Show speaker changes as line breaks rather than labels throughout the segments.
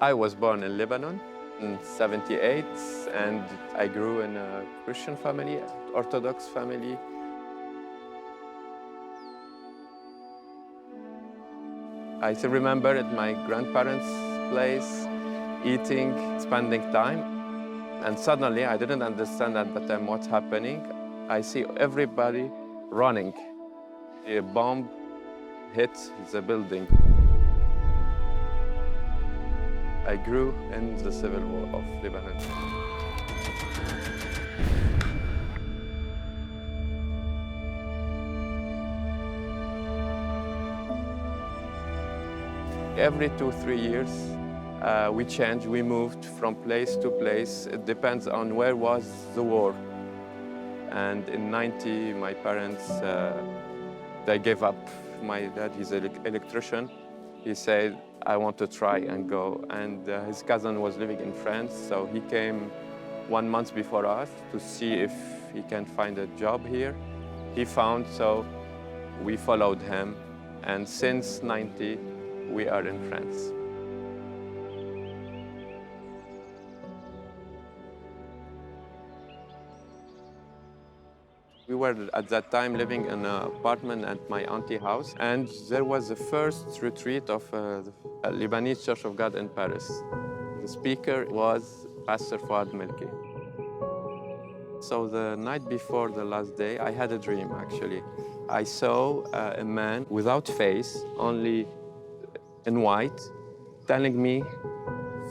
I was born in Lebanon in '78, and I grew in a Christian family, Orthodox family. I still remember at my grandparents' place, eating, spending time. And suddenly, I didn't understand at the time what's happening. I see everybody running. A bomb hit the building. I grew in the civil war of Lebanon. Every 2-3 years, we changed, we moved from place to place. It depends on where was the war. And in '90, my parents, they gave up. My dad, he's an electrician. He said, I want to try and go. And his cousin was living in France, so he came 1 month before us to see if he can find a job here. He found, so we followed him. And since '90, we are in France. We were at that time living in an apartment at my auntie's house, and there was the first retreat of the Lebanese Church of God in Paris. The speaker was Pastor Fouad Melki. So the night before the last day, I had a dream, actually. I saw a man without face, only in white, telling me,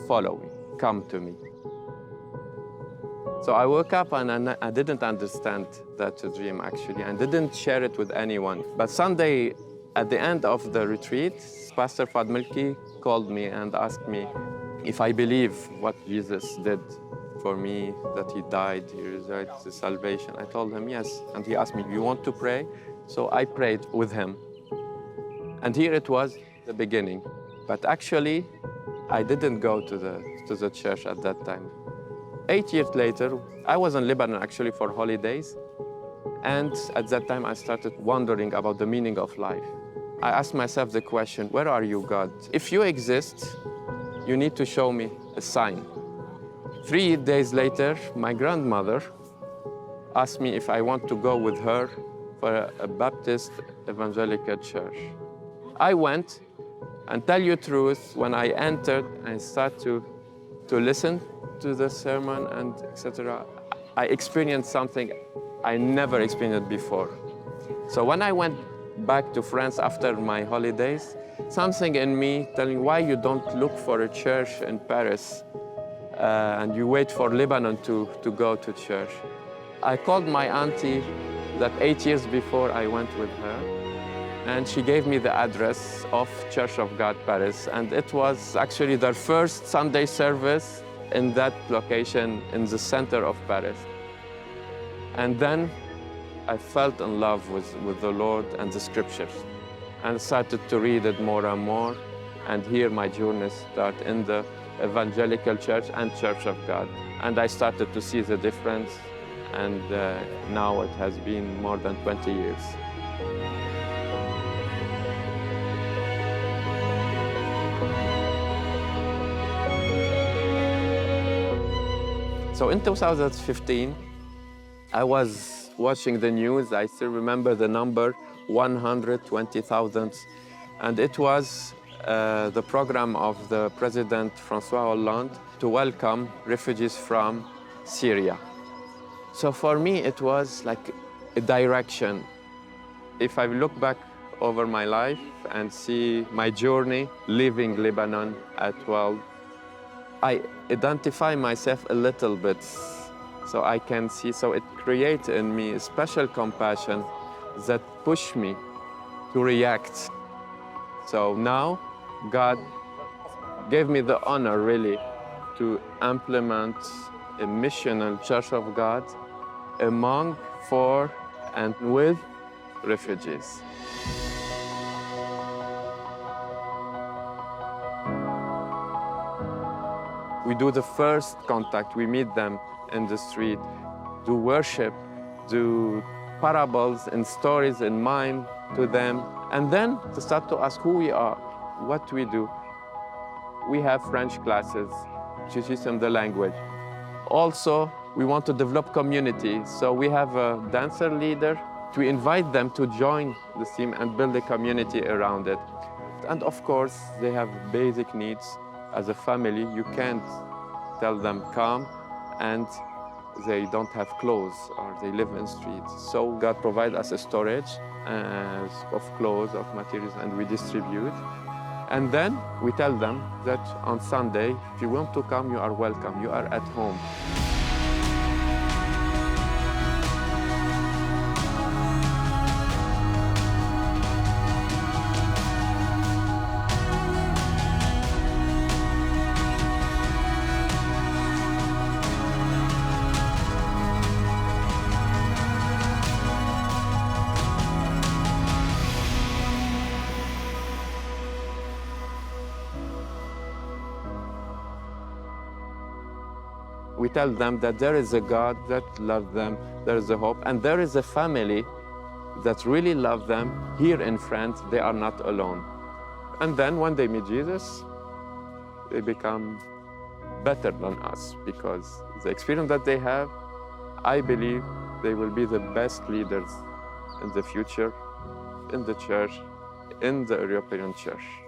follow me, come to me. So I woke up and I didn't understand that dream, actually, and didn't share it with anyone. But Sunday, at the end of the retreat, Pastor Fouad Melki called me and asked me if I believe what Jesus did for me, that he died, he resurrected the salvation. I told him yes, and he asked me, you want to pray? So I prayed with him. And here it was, the beginning. But actually, I didn't go to the church at that time. 8 years later, I was in Lebanon actually for holidays. And at that time, I started wondering about the meaning of life. I asked myself the question, where are you, God? If you exist, you need to show me a sign. 3 days later, my grandmother asked me if I want to go with her for a Baptist evangelical church. I went, and tell you the truth, when I entered and started to listen to the sermon and etc., I experienced something I never experienced before. So when I went back to France after my holidays, something in me telling why you don't look for a church in Paris and you wait for Lebanon to go to church. I called my auntie that 8 years before I went with her, and she gave me the address of Church of God Paris, and it was actually their first Sunday service in that location in the center of Paris. And then I felt in love with the Lord and the scriptures, and started to read it more and more, and here my journey started in the evangelical church and Church of God. And I started to see the difference, and now it has been more than 20 years. So in 2015, I was watching the news. I still remember the number, 120,000. And it was the program of the President François Hollande to welcome refugees from Syria. So for me, it was like a direction. If I look back over my life and see my journey leaving Lebanon at 12, I identify myself a little bit, so I can see, so it creates in me a special compassion that pushed me to react. So now, God gave me the honor, really, to implement a missional Church of God among, for, and with refugees. We do the first contact, we meet them in the street, do worship, do parables and stories in mime to them, and then to start to ask who we are, what we do. we have French classes to teach them the language. Also, we want to develop community, so we have a dancer leader to invite them to join the team and build a community around it. And of course, they have basic needs. As a family, you can't tell them come and they don't have clothes or they live in streets. So God provides us a storage of clothes, of materials, and we distribute. And then we tell them that on Sunday, if you want to come, you are welcome. You are at home. We tell them that there is a God that loves them, there is a hope, and there is a family that really loves them. Here in France, they are not alone. And then when they meet Jesus, they become better than us because the experience that they have, I believe they will be the best leaders in the future, in the church, in the European church.